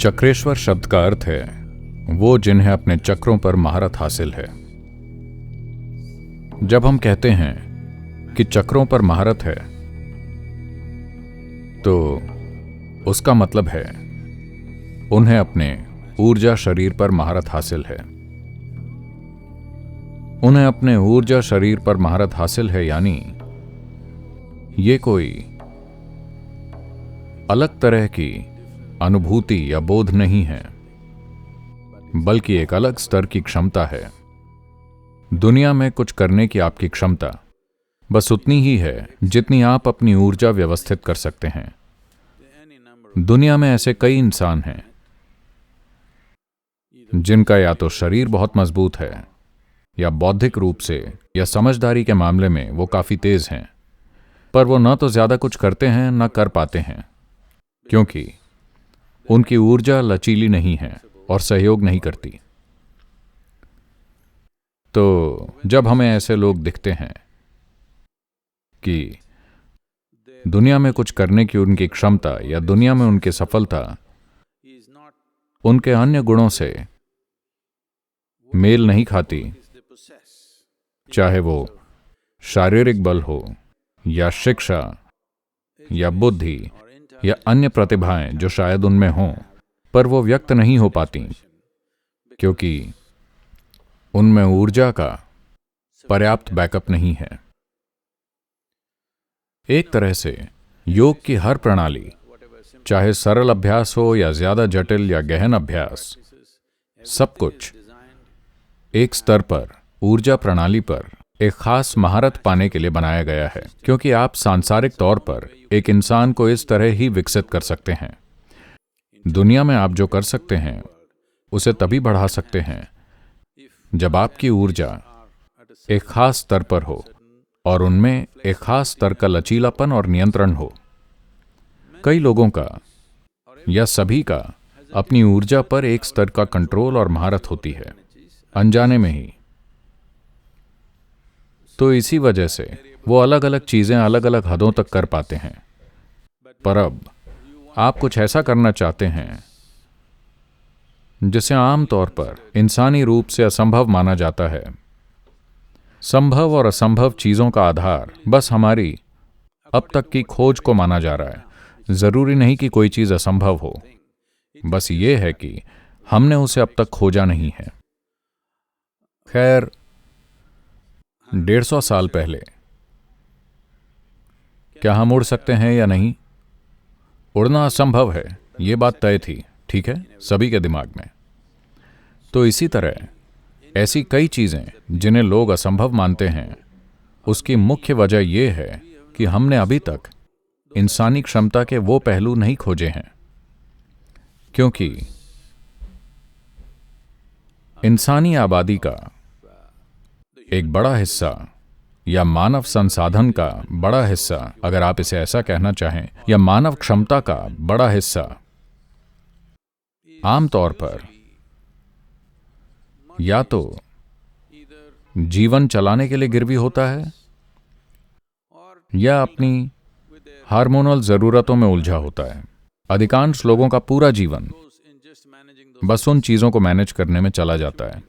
चक्रेश्वर शब्द का अर्थ है वो जिन्हें अपने चक्रों पर महारत हासिल है। जब हम कहते हैं कि चक्रों पर महारत है तो उसका मतलब है उन्हें अपने ऊर्जा शरीर पर महारत हासिल है। उन्हें अपने ऊर्जा शरीर पर महारत हासिल है, यानी ये कोई अलग तरह की अनुभूति या बोध नहीं है, बल्कि एक अलग स्तर की क्षमता है। दुनिया में कुछ करने की आपकी क्षमता बस उतनी ही है जितनी आप अपनी ऊर्जा व्यवस्थित कर सकते हैं। दुनिया में ऐसे कई इंसान हैं जिनका या तो शरीर बहुत मजबूत है या बौद्धिक रूप से या समझदारी के मामले में वो काफी तेज हैं, पर वो न तो ज्यादा कुछ करते हैं न कर पाते हैं, क्योंकि उनकी ऊर्जा लचीली नहीं है और सहयोग नहीं करती। तो जब हमें ऐसे लोग दिखते हैं कि दुनिया में कुछ करने की उनकी क्षमता या दुनिया में उनकी सफलता उनके अन्य गुणों से मेल नहीं खाती, चाहे वो शारीरिक बल हो या शिक्षा या बुद्धि या अन्य प्रतिभाएं जो शायद उनमें हों, पर वो व्यक्त नहीं हो पाती क्योंकि उनमें ऊर्जा का पर्याप्त बैकअप नहीं है। एक तरह से योग की हर प्रणाली, चाहे सरल अभ्यास हो या ज्यादा जटिल या गहन अभ्यास, सब कुछ एक स्तर पर ऊर्जा प्रणाली पर एक खास महारत पाने के लिए बनाया गया है, क्योंकि आप सांसारिक तौर पर एक इंसान को इस तरह ही विकसित कर सकते हैं। दुनिया में आप जो कर सकते हैं उसे तभी बढ़ा सकते हैं जब आपकी ऊर्जा एक खास स्तर पर हो और उनमें एक खास स्तर का लचीलापन और नियंत्रण हो। कई लोगों का या सभी का अपनी ऊर्जा पर एक स्तर का कंट्रोल और महारत होती है, अनजाने में ही। तो इसी वजह से वो अलग अलग चीजें अलग अलग हदों तक कर पाते हैं। पर अब आप कुछ ऐसा करना चाहते हैं जिसे आमतौर पर इंसानी रूप से असंभव माना जाता है। संभव और असंभव चीजों का आधार बस हमारी अब तक की खोज को माना जा रहा है। जरूरी नहीं कि कोई चीज असंभव हो, बस ये है कि हमने उसे अब तक खोजा नहीं है। खैर, 150 साल पहले क्या हम उड़ सकते हैं या नहीं? उड़ना असंभव है, ये बात तय थी, ठीक है, सभी के दिमाग में। तो इसी तरह ऐसी कई चीजें जिन्हें लोग असंभव मानते हैं, उसकी मुख्य वजह यह है कि हमने अभी तक इंसानी क्षमता के वो पहलू नहीं खोजे हैं, क्योंकि इंसानी आबादी का एक बड़ा हिस्सा या मानव संसाधन का बड़ा हिस्सा, अगर आप इसे ऐसा कहना चाहें, या मानव क्षमता का बड़ा हिस्सा आमतौर पर या तो जीवन चलाने के लिए गिरवी होता है या अपनी हार्मोनल जरूरतों में उलझा होता है। अधिकांश लोगों का पूरा जीवन बस उन चीजों को मैनेज करने में चला जाता है।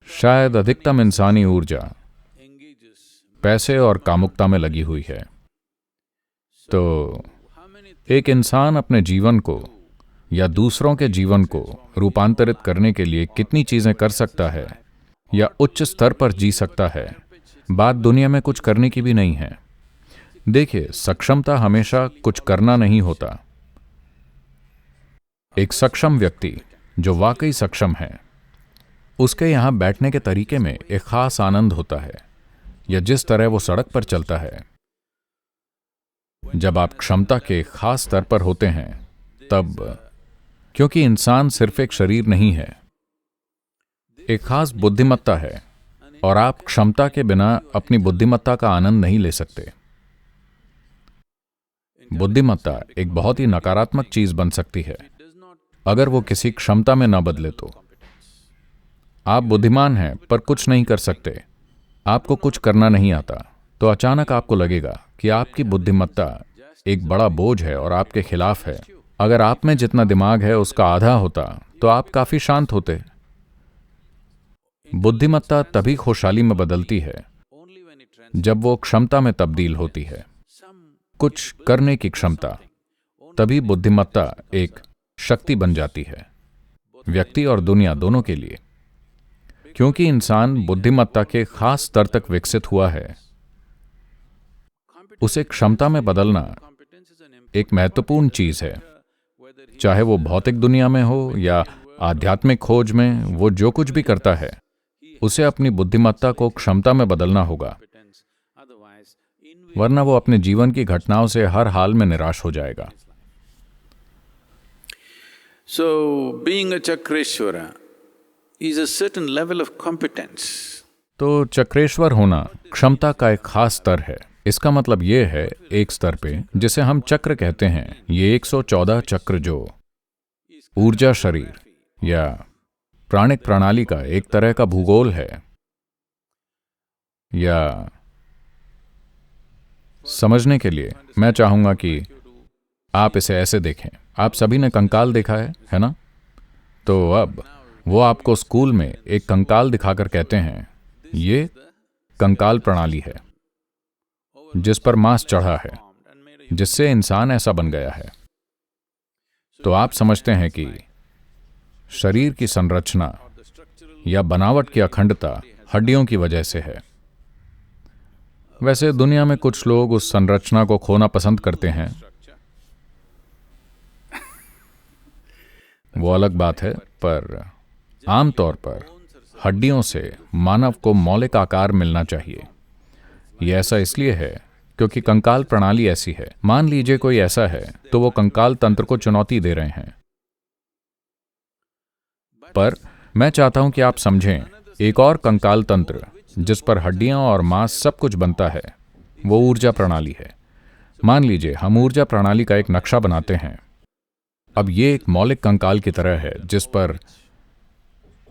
शायद अधिकतम इंसानी ऊर्जा पैसे और कामुकता में लगी हुई है। तो एक इंसान अपने जीवन को या दूसरों के जीवन को रूपांतरित करने के लिए कितनी चीजें कर सकता है या उच्च स्तर पर जी सकता है, बात दुनिया में कुछ करने की भी नहीं है। देखिए, सक्षमता हमेशा कुछ करना नहीं होता। एक सक्षम व्यक्ति जो वाकई सक्षम है, उसके यहां बैठने के तरीके में एक खास आनंद होता है, या जिस तरह वो सड़क पर चलता है। जब आप क्षमता के खास स्तर पर होते हैं तब, क्योंकि इंसान सिर्फ एक शरीर नहीं है, एक खास बुद्धिमत्ता है, और आप क्षमता के बिना अपनी बुद्धिमत्ता का आनंद नहीं ले सकते। बुद्धिमत्ता एक बहुत ही नकारात्मक चीज बन सकती है अगर वो किसी क्षमता में न बदले तो। आप बुद्धिमान हैं पर कुछ नहीं कर सकते, आपको कुछ करना नहीं आता, तो अचानक आपको लगेगा कि आपकी बुद्धिमत्ता एक बड़ा बोझ है और आपके खिलाफ है, अगर आप में जितना दिमाग है उसका आधा होता तो आप काफी शांत होते। बुद्धिमत्ता तभी खुशहाली में बदलती है जब वो क्षमता में तब्दील होती है, कुछ करने की क्षमता। तभी बुद्धिमत्ता एक शक्ति बन जाती है, व्यक्ति और दुनिया दोनों के लिए। क्योंकि इंसान बुद्धिमत्ता के खास स्तर तक विकसित हुआ है, उसे क्षमता में बदलना एक महत्वपूर्ण चीज है। चाहे वो भौतिक दुनिया में हो या आध्यात्मिक खोज में, वो जो कुछ भी करता है उसे अपनी बुद्धिमत्ता को क्षमता में बदलना होगा, वरना वो अपने जीवन की घटनाओं से हर हाल में निराश हो जाएगा। So, being a Chakreshwara is a certain level of competence. तो चक्रेश्वर होना क्षमता का एक खास स्तर है। इसका मतलब ये है, एक स्तर पे जिसे हम चक्र कहते हैं, ये 114 चक्र जो ऊर्जा शरीर या प्राणिक प्रणाली का एक तरह का भूगोल है, या समझने के लिए मैं चाहूंगा कि आप इसे ऐसे देखें। आप सभी ने कंकाल देखा है ना? तो अब वो आपको स्कूल में एक कंकाल दिखाकर कहते हैं, ये कंकाल प्रणाली है जिस पर मांस चढ़ा है, जिससे इंसान ऐसा बन गया है। तो आप समझते हैं कि शरीर की संरचना या बनावट की अखंडता हड्डियों की वजह से है। वैसे दुनिया में कुछ लोग उस संरचना को खोना पसंद करते हैं, वो अलग बात है, पर आमतौर पर हड्डियों से मानव को मौलिक आकार मिलना चाहिए। ये ऐसा इसलिए है क्योंकि कंकाल प्रणाली ऐसी है। मान लीजिए कोई ऐसा है तो वो कंकाल तंत्र को चुनौती दे रहे हैं। पर मैं चाहता हूं कि आप समझें, एक और कंकाल तंत्र जिस पर हड्डियां और मांस सब कुछ बनता है, वो ऊर्जा प्रणाली है। मान लीजिए हम ऊर्जा प्रणाली का एक नक्शा बनाते हैं। अब ये एक मौलिक कंकाल की तरह है जिस पर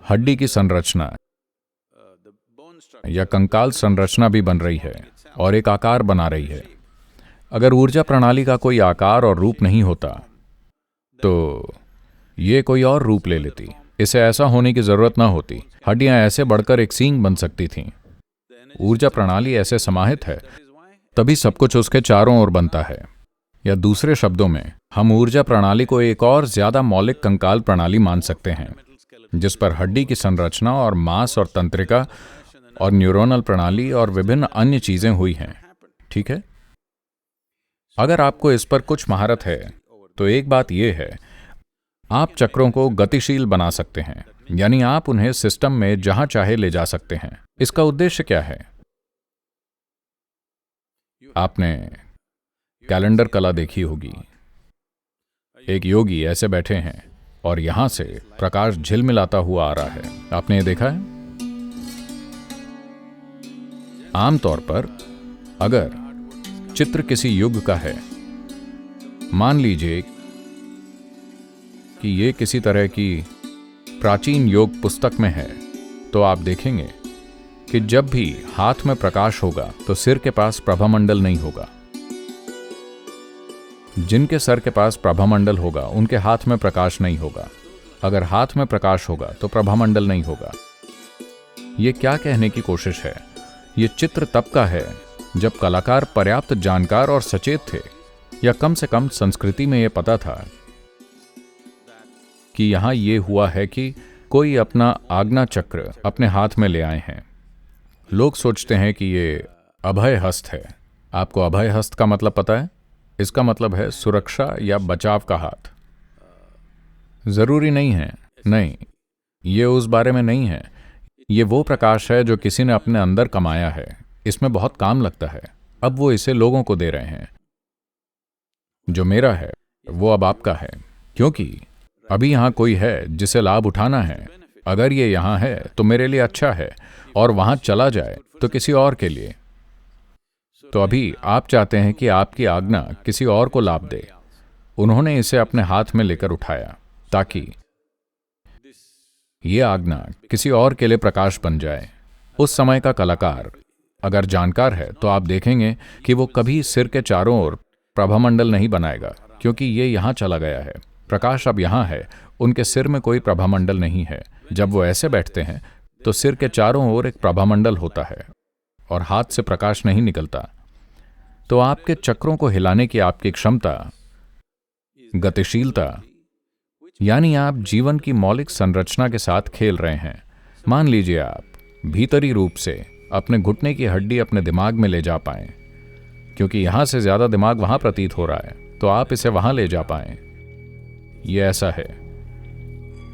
हड्डी की संरचना या कंकाल संरचना भी बन रही है और एक आकार बना रही है। अगर ऊर्जा प्रणाली का कोई आकार और रूप नहीं होता तो ये कोई और रूप ले लेती। इसे ऐसा होने की जरूरत ना होती। हड्डियां ऐसे बढ़कर एक सींग बन सकती थीं। ऊर्जा प्रणाली ऐसे समाहित है, तभी सब कुछ उसके चारों ओर बनता है। या दूसरे शब्दों में, हम ऊर्जा प्रणाली को एक और ज्यादा मौलिक कंकाल प्रणाली मान सकते हैं जिस पर हड्डी की संरचना और मांस और तंत्रिका और न्यूरोनल प्रणाली और विभिन्न अन्य चीजें हुई हैं। ठीक है? अगर आपको इस पर कुछ महारत है तो एक बात यह है, आप चक्रों को गतिशील बना सकते हैं, यानी आप उन्हें सिस्टम में जहां चाहे ले जा सकते हैं। इसका उद्देश्य क्या है? आपने कैलेंडर कला देखी होगी। एक योगी ऐसे बैठे हैं और यहां से प्रकाश झिलमिलाता हुआ आ रहा है। आपने ये देखा है? आमतौर पर अगर चित्र किसी युग का है, मान लीजिए कि ये किसी तरह की प्राचीन योग पुस्तक में है, तो आप देखेंगे कि जब भी हाथ में प्रकाश होगा तो सिर के पास प्रभामंडल नहीं होगा। जिनके सर के पास प्रभामंडल होगा उनके हाथ में प्रकाश नहीं होगा। अगर हाथ में प्रकाश होगा तो प्रभामंडल नहीं होगा। ये क्या कहने की कोशिश है? ये चित्र तब का है जब कलाकार पर्याप्त जानकार और सचेत थे, या कम से कम संस्कृति में यह पता था कि यहां यह हुआ है कि कोई अपना आज्ञा चक्र अपने हाथ में ले आए हैं। लोग सोचते हैं कि ये अभय हस्त है। आपको अभय हस्त का मतलब पता है? इसका मतलब है सुरक्षा या बचाव का हाथ। जरूरी नहीं है, नहीं, ये उस बारे में नहीं है। ये वो प्रकाश है जो किसी ने अपने अंदर कमाया है। इसमें बहुत काम लगता है। अब वो इसे लोगों को दे रहे हैं। जो मेरा है वो अब आपका है, क्योंकि अभी यहां कोई है जिसे लाभ उठाना है। अगर ये यहां है तो मेरे लिए अच्छा है, और वहां चला जाए तो किसी और के लिए। तो अभी आप चाहते हैं कि आपकी आज्ञा किसी और को लाभ दे। उन्होंने इसे अपने हाथ में लेकर उठाया ताकि ये आज्ञा किसी और के लिए प्रकाश बन जाए। उस समय का कलाकार अगर जानकार है तो आप देखेंगे कि वो कभी सिर के चारों ओर प्रभामंडल नहीं बनाएगा, क्योंकि ये यहां चला गया है। प्रकाश अब यहाँ है, उनके सिर में कोई प्रभामंडल नहीं है। जब वो ऐसे बैठते हैं तो सिर के चारों ओर एक प्रभामंडल होता है और हाथ से प्रकाश नहीं निकलता। तो आपके चक्रों को हिलाने की आपकी क्षमता, गतिशीलता, यानी आप जीवन की मौलिक संरचना के साथ खेल रहे हैं। मान लीजिए आप भीतरी रूप से अपने घुटने की हड्डी अपने दिमाग में ले जा पाएं, क्योंकि यहां से ज्यादा दिमाग वहां प्रतीत हो रहा है, तो आप इसे वहां ले जा पाएं। यह ऐसा है,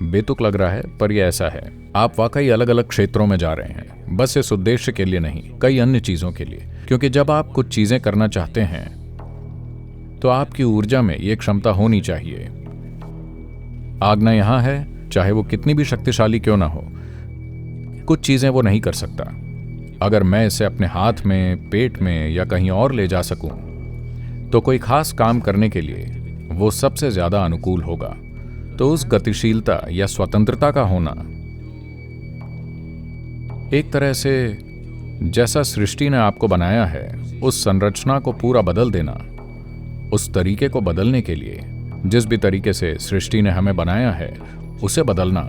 बेतुक लग रहा है पर यह ऐसा है। आप वाकई अलग अलग क्षेत्रों में जा रहे हैं, बस इस उद्देश्य के लिए नहीं, कई अन्य चीजों के लिए। क्योंकि जब आप कुछ चीजें करना चाहते हैं तो आपकी ऊर्जा में यह क्षमता होनी चाहिए। आज्ञा यहां है, चाहे वो कितनी भी शक्तिशाली क्यों ना हो। कुछ चीजें वो नहीं कर सकता। अगर मैं इसे अपने हाथ में, पेट में या कहीं और ले जा सकूं, तो कोई खास काम करने के लिए वो सबसे ज्यादा अनुकूल होगा। तो उस गतिशीलता या स्वतंत्रता का होना एक तरह से जैसा सृष्टि ने आपको बनाया है, उस संरचना को पूरा बदल देना, उस तरीके को बदलने के लिए जिस भी तरीके से सृष्टि ने हमें बनाया है उसे बदलना,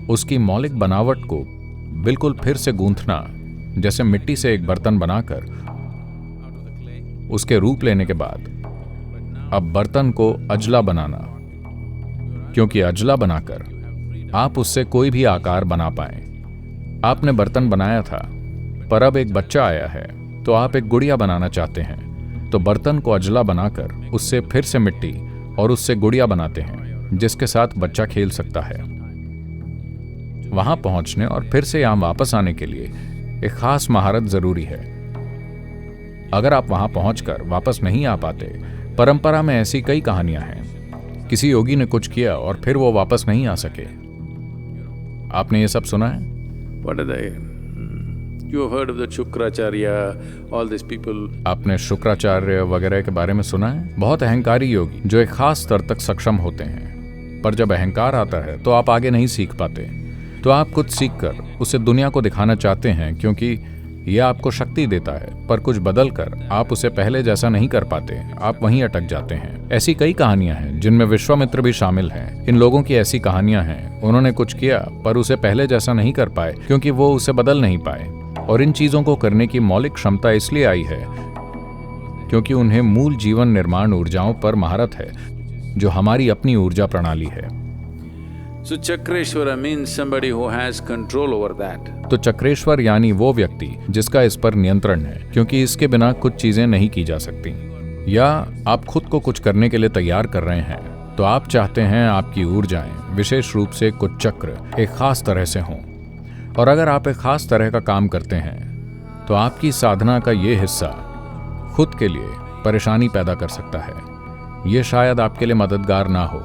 उसकी मौलिक बनावट को बिल्कुल फिर से गूंथना, जैसे मिट्टी से एक बर्तन बनाकर उसके रूप लेने के बाद अब बर्तन को अजला बनाना, क्योंकि अजला बनाकर आप उससे कोई भी आकार बना पाए। आपने बर्तन बनाया था, पर अब एक बच्चा आया है तो आप एक गुड़िया बनाना चाहते हैं, तो बर्तन को अजला बनाकर उससे फिर से मिट्टी और उससे गुड़िया बनाते हैं जिसके साथ बच्चा खेल सकता है। वहां पहुंचने और फिर से यहां वापस आने के लिए एक खास महारत जरूरी है। अगर आप वहां पहुंचकर वापस नहीं आ पाते, परंपरा में ऐसी कई कहानियां हैं। किसी योगी ने कुछ किया और फिर वो वापस नहीं आ सके। आपने ये सब सुना है? What are they? You have heard of the Shukracharya, all these people. आपने शुक्राचार्य वगैरह के बारे में सुना है? बहुत अहंकारी योगी जो एक खास स्तर तक सक्षम होते हैं, पर जब अहंकार आता है तो आप आगे नहीं सीख पाते। तो आप कुछ सीखकर उसे दुनिया को दिखाना चाहते हैं, क्योंकि यह आपको शक्ति देता है, पर कुछ बदल कर आप उसे पहले जैसा नहीं कर पाते, आप वहीं अटक जाते हैं। ऐसी कई कहानियां हैं जिनमें विश्वामित्र भी शामिल हैं। इन लोगों की ऐसी कहानियां हैं, उन्होंने कुछ किया पर उसे पहले जैसा नहीं कर पाए, क्योंकि वो उसे बदल नहीं पाए। और इन चीजों को करने की मौलिक क्षमता इसलिए आई है क्योंकि उन्हें मूल जीवन निर्माण ऊर्जाओं पर महारत है, जो हमारी अपनी ऊर्जा प्रणाली है। So Chakreshwara means somebody who has control over that. तो चक्रेश्वर यानी वो व्यक्ति जिसका इस पर नियंत्रण है, क्योंकि इसके बिना कुछ चीजें नहीं की जा सकती। या आप खुद को कुछ करने के लिए तैयार कर रहे हैं, तो आप चाहते हैं आपकी ऊर्जाएं, विशेष रूप से कुछ चक्र, एक खास तरह से हों। और अगर आप एक खास तरह का काम करते हैं तो आपकी साधना का ये हिस्सा खुद के लिए परेशानी पैदा कर सकता है। ये शायद आपके लिए मददगार ना हो।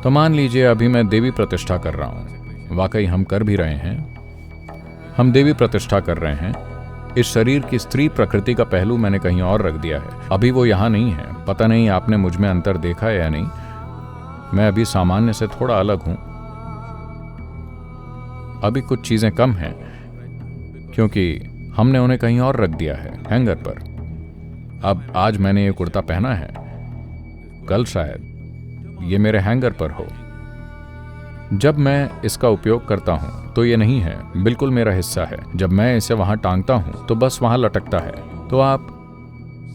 तो मान लीजिए अभी मैं देवी प्रतिष्ठा कर रहा हूं, वाकई हम कर भी रहे हैं, हम देवी प्रतिष्ठा कर रहे हैं। इस शरीर की स्त्री प्रकृति का पहलू मैंने कहीं और रख दिया है, अभी वो यहां नहीं है। पता नहीं आपने मुझ में अंतर देखा है या नहीं, मैं अभी सामान्य से थोड़ा अलग हूं। अभी कुछ चीजें कम हैं क्योंकि हमने उन्हें कहीं और रख दिया है, हैंगर पर। अब आज मैंने ये कुर्ता पहना है, कल शायद ये मेरे हैंगर पर हो। जब मैं इसका उपयोग करता हूं तो ये नहीं है, बिल्कुल मेरा हिस्सा है। जब मैं इसे वहां टांगता हूं तो बस वहां लटकता है। तो आप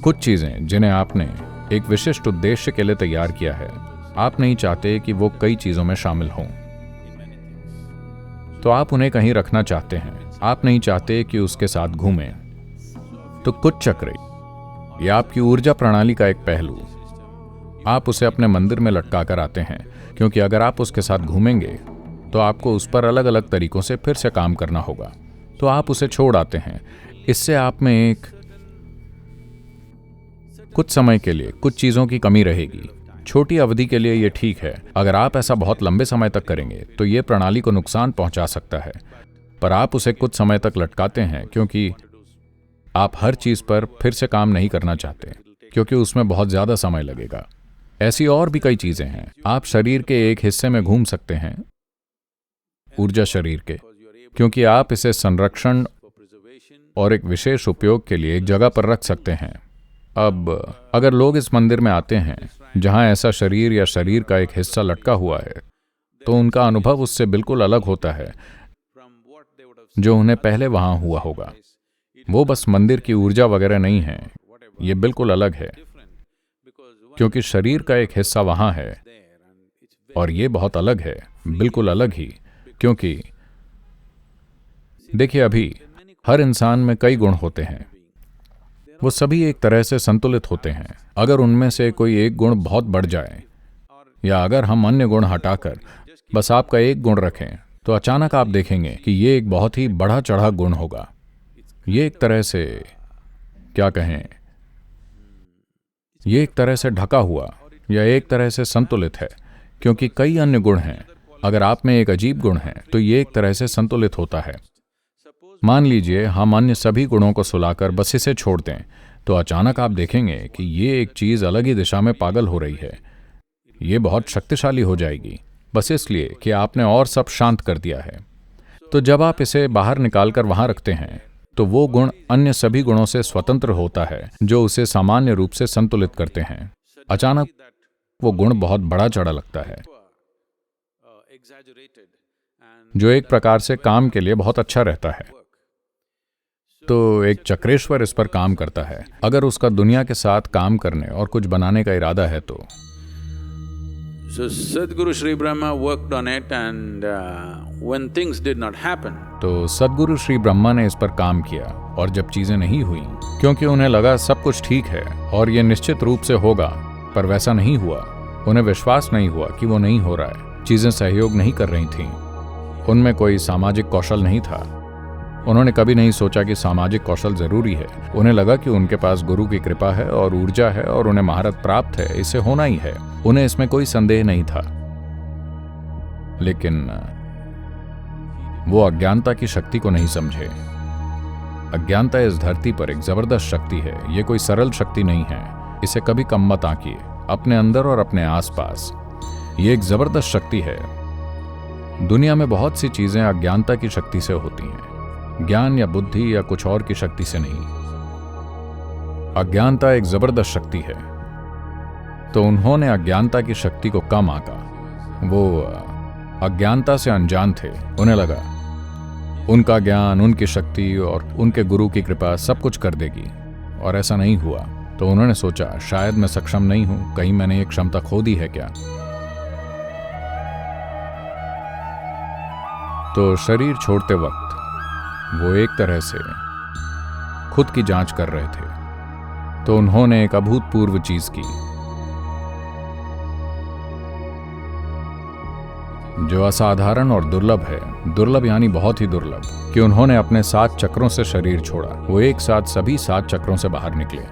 कुछ चीजें जिन्हें आपने एक विशिष्ट उद्देश्य के लिए तैयार किया है, आप नहीं चाहते कि वो कई चीजों में शामिल हों, तो आप उन्हें कहीं रखना चाहते हैं। आप नहीं चाहते कि उसके साथ घूमें। तो कुछ चक्र या आपकी ऊर्जा प्रणाली का एक पहलू, आप उसे अपने मंदिर में लटका कर आते हैं, क्योंकि अगर आप उसके साथ घूमेंगे तो आपको उस पर अलग अलग तरीकों से फिर से काम करना होगा। तो आप उसे छोड़ आते हैं। इससे आप में एक कुछ समय के लिए कुछ चीजों की कमी रहेगी। छोटी अवधि के लिए यह ठीक है। अगर आप ऐसा बहुत लंबे समय तक करेंगे तो यह प्रणाली को नुकसान पहुंचा सकता है। पर आप उसे कुछ समय तक लटकाते हैं क्योंकि आप हर चीज पर फिर से काम नहीं करना चाहते, क्योंकि उसमें बहुत ज्यादा समय लगेगा। ऐसी और भी कई चीजें हैं। आप शरीर के एक हिस्से में घूम सकते हैं, ऊर्जा शरीर के, क्योंकि आप इसे संरक्षण और एक विशेष उपयोग के लिए एक जगह पर रख सकते हैं। अब अगर लोग इस मंदिर में आते हैं, जहां ऐसा शरीर या शरीर का एक हिस्सा लटका हुआ है, तो उनका अनुभव उससे बिल्कुल अलग होता है जो उन्हें पहले वहां हुआ होगा। वो बस मंदिर की ऊर्जा वगैरह नहीं है, ये बिल्कुल अलग है, क्योंकि शरीर का एक हिस्सा वहां है और ये बहुत अलग है, बिल्कुल अलग ही। क्योंकि देखिए, अभी हर इंसान में कई गुण होते हैं, वो सभी एक तरह से संतुलित होते हैं। अगर उनमें से कोई एक गुण बहुत बढ़ जाए, या अगर हम अन्य गुण हटाकर बस आपका एक गुण रखें, तो अचानक आप देखेंगे कि ये एक बहुत ही बढ़ा चढ़ा गुण होगा। ये एक तरह से, क्या कहें, ये एक तरह से ढका हुआ या एक तरह से संतुलित है, क्योंकि कई अन्य गुण हैं। अगर आप में एक अजीब गुण है, तो ये एक तरह से संतुलित होता है। मान लीजिए हम अन्य सभी गुणों को सुलाकर बस इसे छोड़ दें, तो अचानक आप देखेंगे कि ये एक चीज अलग ही दिशा में पागल हो रही है। ये बहुत शक्तिशाली हो जाएगी, बस इसलिए कि आपने और सब शांत कर दिया है। तो जब आप इसे बाहर निकालकर वहां रखते हैं, तो वो गुण अन्य सभी गुणों से स्वतंत्र होता है जो उसे सामान्य रूप से संतुलित करते हैं। अचानक वो गुण बहुत बड़ा चढ़ा लगता है, जो एक प्रकार से काम के लिए बहुत अच्छा रहता है। तो एक चक्रेश्वर इस पर काम करता है। अगर उसका दुनिया के साथ काम करने और कुछ बनाने का इरादा है तो So Sadguru Sri Brahma worked on it and when things did not happen, तो सद्गुरु श्री ब्रह्मा ने इस पर काम किया, और जब चीजें नहीं हुई, क्योंकि उन्हें लगा सब कुछ ठीक है और ये निश्चित रूप से होगा, पर वैसा नहीं हुआ। उन्हें विश्वास नहीं हुआ कि वो नहीं हो रहा है। चीजें सहयोग नहीं कर रही थीं, उनमें कोई सामाजिक कौशल नहीं था। उन्होंने कभी नहीं सोचा कि सामाजिक कौशल जरूरी है। उन्हें लगा कि उनके पास गुरु की कृपा है और ऊर्जा है और उन्हें महारत प्राप्त है, इसे होना ही है। उन्हें इसमें कोई संदेह नहीं था। लेकिन वो अज्ञानता की शक्ति को नहीं समझे। अज्ञानता इस धरती पर एक जबरदस्त शक्ति है। ये कोई सरल शक्ति नहीं है। इसे कभी कम मत आंकिए, अपने अंदर और अपने आसपास। ये एक जबरदस्त शक्ति है। दुनिया में बहुत सी चीजें अज्ञानता की शक्ति से होती हैं, ज्ञान या बुद्धि या कुछ और की शक्ति से नहीं। अज्ञानता एक जबरदस्त शक्ति है। तो उन्होंने अज्ञानता की शक्ति को कम आंका। वो अज्ञानता से अनजान थे। उन्हें लगा उनका ज्ञान, उनकी शक्ति और उनके गुरु की कृपा सब कुछ कर देगी, और ऐसा नहीं हुआ। तो उन्होंने सोचा, शायद मैं सक्षम नहीं हूं, कहीं मैंने ये क्षमता खो दी है क्या। तो शरीर छोड़ते वक्त वो एक तरह से खुद की जांच कर रहे थे। तो उन्होंने एक अभूतपूर्व चीज की, जो असाधारण और दुर्लभ है। दुर्लभ यानी बहुत ही दुर्लभ, कि उन्होंने अपने 7 चक्रों से शरीर छोड़ा। वो एक साथ सभी 7 चक्रों से बाहर निकले।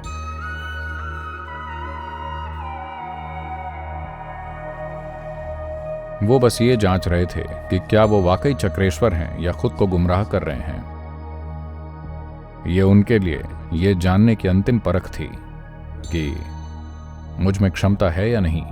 वो बस ये जांच रहे थे कि क्या वो वाकई चक्रेश्वर हैं या खुद को गुमराह कर रहे हैं। ये उनके लिए ये जानने की अंतिम परख थी कि मुझ में क्षमता है या नहीं।